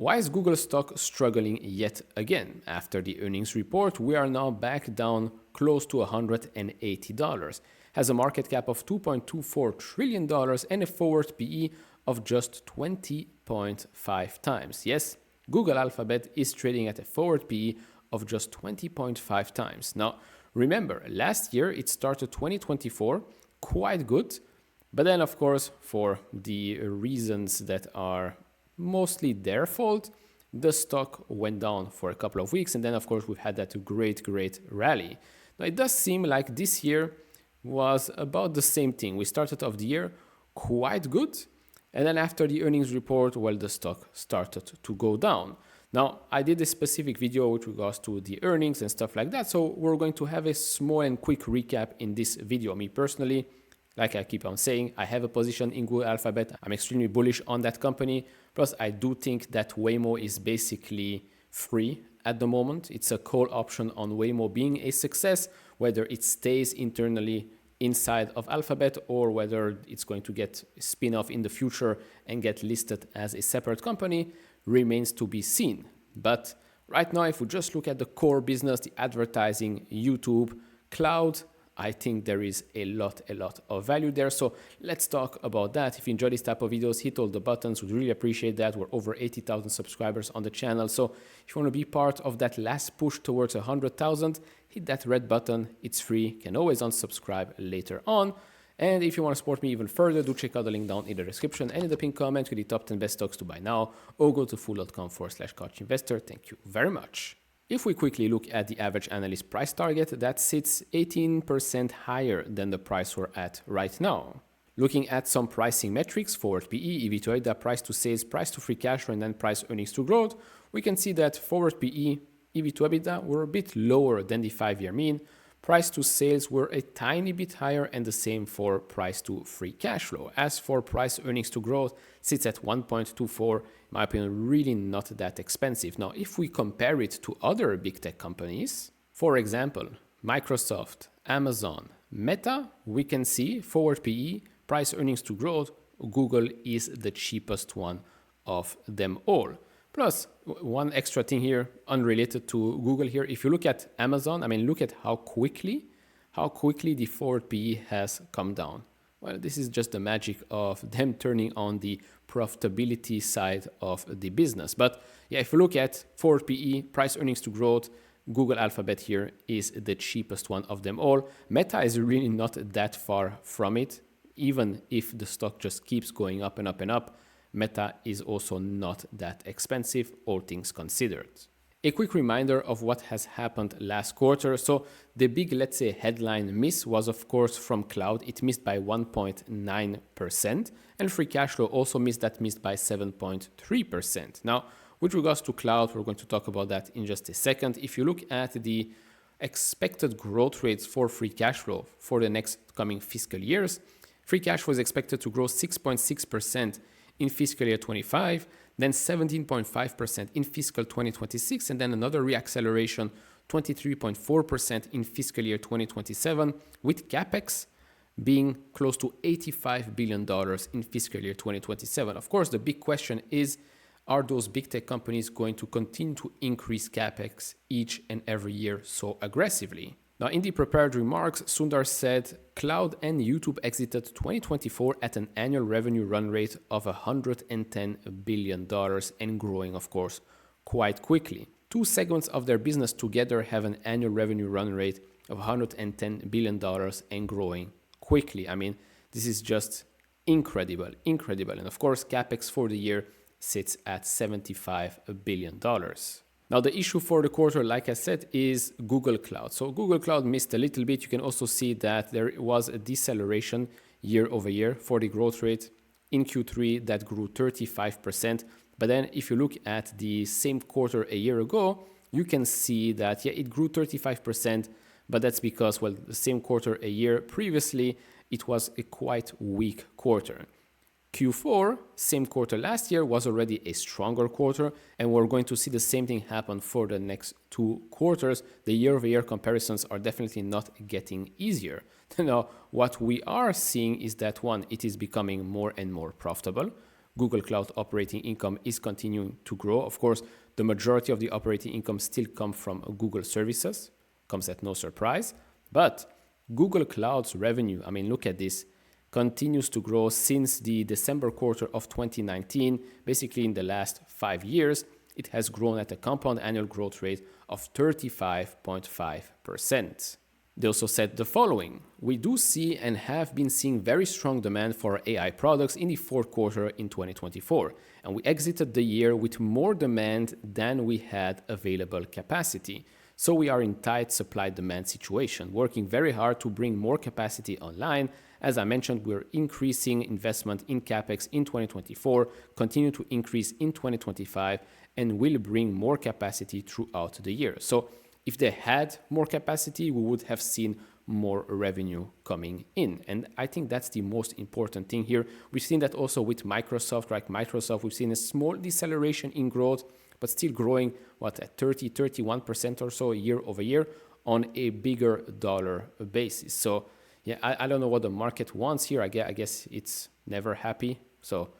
Why is Google stock struggling yet again? After the earnings report, we are now back down close to $180. Has a market cap of $2.24 trillion and a forward PE of just 20.5 times. Yes, Google Alphabet is trading at a forward PE of just 20.5 times. Now, remember, last year it started 2024 quite good, but then of course, for the reasons that are mostly their fault, the stock went down for a couple of weeks, and then of course we've had that great rally. Now it does seem like this year was about the same thing. We started off the year quite good, and then after the earnings report, well, the stock started to go down. Now, I did a specific video with regards to the earnings and stuff like that, so we're going to have a small and quick recap in this video. Me personally, like I keep on saying, I have a position in Google Alphabet. I'm extremely bullish on that company. Plus, I do think that Waymo is basically free at the moment. It's a call option on Waymo being a success, whether it stays internally inside of Alphabet or whether it's going to get spin-off in the future and get listed as a separate company remains to be seen. But right now, if we just look at the core business, the advertising, YouTube, cloud, I think there is a lot of value there. So let's talk about that. If you enjoy this type of videos, hit all the buttons. We'd really appreciate that. We're over 80,000 subscribers on the channel. So if you want to be part of that last push towards 100,000, hit that red button. It's free. You can always unsubscribe later on. And if you want to support me even further, do check out the link down in the description and in the pinned comment with the top 10 best stocks to buy now, or go to fool.com/couchinvestor. Thank you very much. If we quickly look at the average analyst price target, that sits 18% higher than the price we're at right now. Looking at some pricing metrics, forward PE, EV to EBITDA, price to sales, price to free cash flow, and then price earnings to growth, we can see that forward PE, EV to EBITDA were a bit lower than the 5-year mean. Price to sales were a tiny bit higher, and the same for price to free cash flow. As for price earnings to growth, sits at 1.24, in my opinion, really not that expensive. Now, if we compare it to other big tech companies, for example, Microsoft, Amazon, Meta, we can see forward PE, price earnings to growth, Google is the cheapest one of them all. Plus, one extra thing here, unrelated to Google here, if you look at Amazon, I mean, look at how quickly the forward PE has come down. Well, this is just the magic of them turning on the profitability side of the business. But yeah, if you look at forward PE, price earnings to growth, Google Alphabet here is the cheapest one of them all. Meta is really not that far from it. Even if the stock just keeps going up and up and up, Meta is also not that expensive, all things considered. A quick reminder of what has happened last quarter. So the big, let's say, headline miss was, of course, from cloud. It missed by 1.9%, and free cash flow also missed by 7.3%. Now, with regards to cloud, we're going to talk about that in just a second. If you look at the expected growth rates for free cash flow for the next coming fiscal years, free cash flow is expected to grow 6.6% in fiscal year 25, then 17.5% in fiscal 2026, and then another reacceleration, 23.4% in fiscal year 2027, with capex being close to $85 billion in fiscal year 2027. Of course, the big question is, are those big tech companies going to continue to increase capex each and every year so aggressively? Now, in the prepared remarks, Sundar said cloud and YouTube exited 2024 at an annual revenue run rate of $110 billion and growing, of course, quite quickly. Two segments of their business together have an annual revenue run rate of $110 billion and growing quickly. I mean, this is just incredible. And of course, capex for the year sits at $75 billion. Now, the issue for the quarter, like I said, is Google Cloud. So Google Cloud missed a little bit. You can also see that there was a deceleration year over year for the growth rate. In Q3, that grew 35%. But then if you look at the same quarter a year ago, you can see that, yeah, it grew 35%. But that's because, well, the same quarter a year previously, it was a quite weak quarter. Q4, same quarter last year, was already a stronger quarter, and we're going to see the same thing happen for the next 2 quarters. The year-over-year comparisons are definitely not getting easier. Now, what we are seeing is that, one, it is becoming more and more profitable. Google Cloud operating income is continuing to grow. Of course, the majority of the operating income still comes from Google services, comes at no surprise. But Google Cloud's revenue, I mean, look at this, continues to grow since the December quarter of 2019. Basically, in the last 5 years, it has grown at a compound annual growth rate of 35.5%. They also said the following: we do see and have been seeing very strong demand for AI products in the fourth quarter in 2024, and we exited the year with more demand than we had available capacity. So we are in tight supply-demand situation, working very hard to bring more capacity online. As I mentioned, we're increasing investment in CapEx in 2024, continue to increase in 2025, and will bring more capacity throughout the year. So if they had more capacity, we would have seen more revenue coming in. And I think that's the most important thing here. We've seen that also with Microsoft, right? Microsoft, we've seen a small deceleration in growth, but still growing, at 31% or so year over year on a bigger dollar basis. So yeah, I don't know what the market wants here. I guess it's never happy. So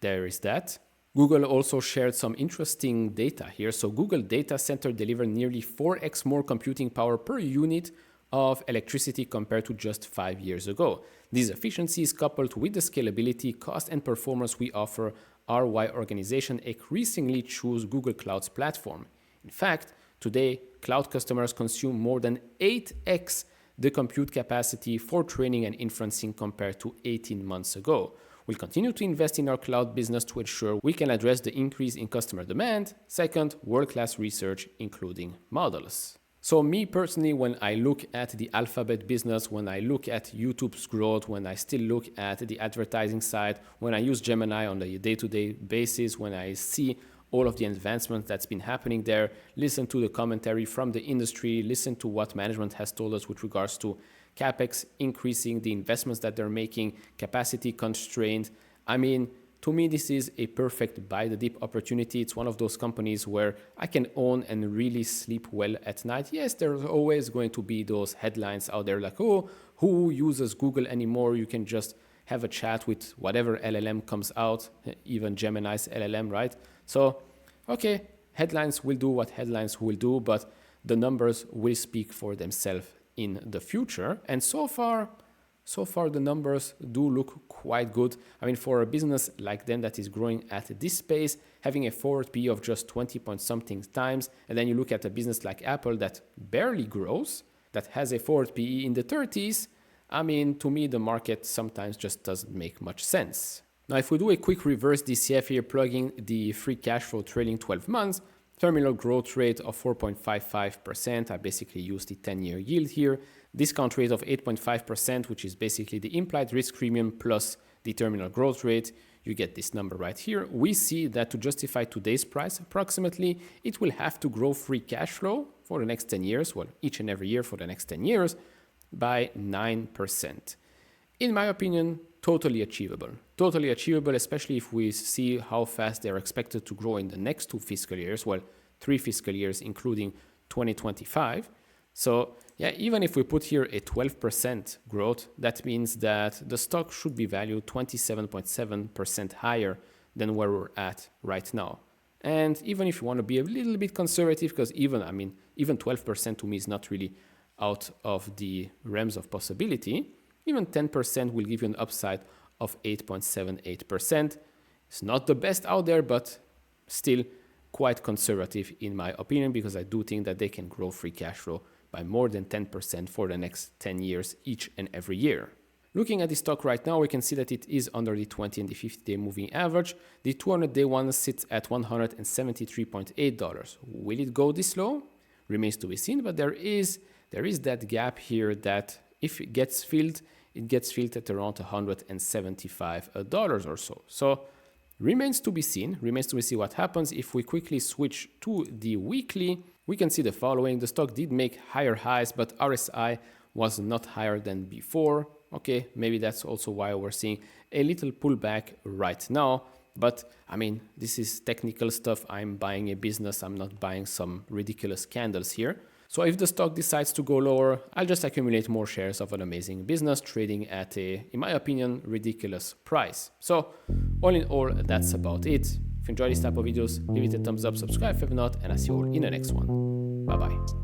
there is that. Google also shared some interesting data here. So Google data center delivered nearly 4x more computing power per unit of electricity compared to just 5 years ago. These efficiencies, coupled with the scalability, cost, and performance we offer, are why organizations increasingly choose Google Cloud's platform. In fact, today, cloud customers consume more than 8x the compute capacity for training and inferencing compared to 18 months ago. We'll continue to invest in our cloud business to ensure we can address the increase in customer demand. Second, world-class research, including models. So me personally, when I look at the Alphabet business, when I look at YouTube's growth, when I still look at the advertising side, when I use Gemini on a day-to-day basis, when I see all of the advancements that's been happening there, listen to the commentary from the industry, listen to what management has told us with regards to CapEx increasing, the investments that they're making, capacity constrained. I mean, to me, this is a perfect buy the dip opportunity. It's one of those companies where I can own and really sleep well at night. Yes, there's always going to be those headlines out there like, oh, who uses Google anymore? You can just have a chat with whatever LLM comes out, even Gemini's LLM, right? So, okay, headlines will do what headlines will do, but the numbers will speak for themselves in the future. And so far the numbers do look quite good. I mean, for a business like them that is growing at this pace, having a forward PE of just 20 point something times, and then you look at a business like Apple that barely grows, that has a forward PE in the 30s, I mean, to me, the market sometimes just doesn't make much sense. Now, if we do a quick reverse DCF here, plugging the free cash flow trailing 12 months, terminal growth rate of 4.55%. I basically use the 10-year yield here. Discount rate of 8.5%, which is basically the implied risk premium plus the terminal growth rate. You get this number right here. We see that to justify today's price, approximately, it will have to grow free cash flow for the next 10 years, well, each and every year for the next 10 years, by 9%. In my opinion, totally achievable. Totally achievable, especially if we see how fast they're expected to grow in the next 2 fiscal years, well, 3 fiscal years, including 2025. So yeah, even if we put here a 12% growth, that means that the stock should be valued 27.7% higher than where we're at right now. And even if you want to be a little bit conservative, because even 12% to me is not really out of the realms of possibility, even 10% will give you an upside of 8.78%. It's not the best out there, but still quite conservative in my opinion, because I do think that they can grow free cash flow by more than 10% for the next 10 years each and every year. Looking at the stock right now, we can see that it is under the 20 and the 50-day moving average. The 200-day one sits at $173.8. Will it go this low? Remains to be seen, but there is that gap here that if it gets filled at around $175 or so. So remains to be seen what happens. If we quickly switch to the weekly, we can see the following. The stock did make higher highs, but RSI was not higher than before. Okay, maybe that's also why we're seeing a little pullback right now. But I mean, this is technical stuff. I'm buying a business. I'm not buying some ridiculous candles here. So if the stock decides to go lower, I'll just accumulate more shares of an amazing business trading at a, in my opinion, ridiculous price. So all in all, that's about it. If you enjoy this type of videos, leave it a thumbs up, subscribe if not, and I'll see you all in the next one. Bye bye.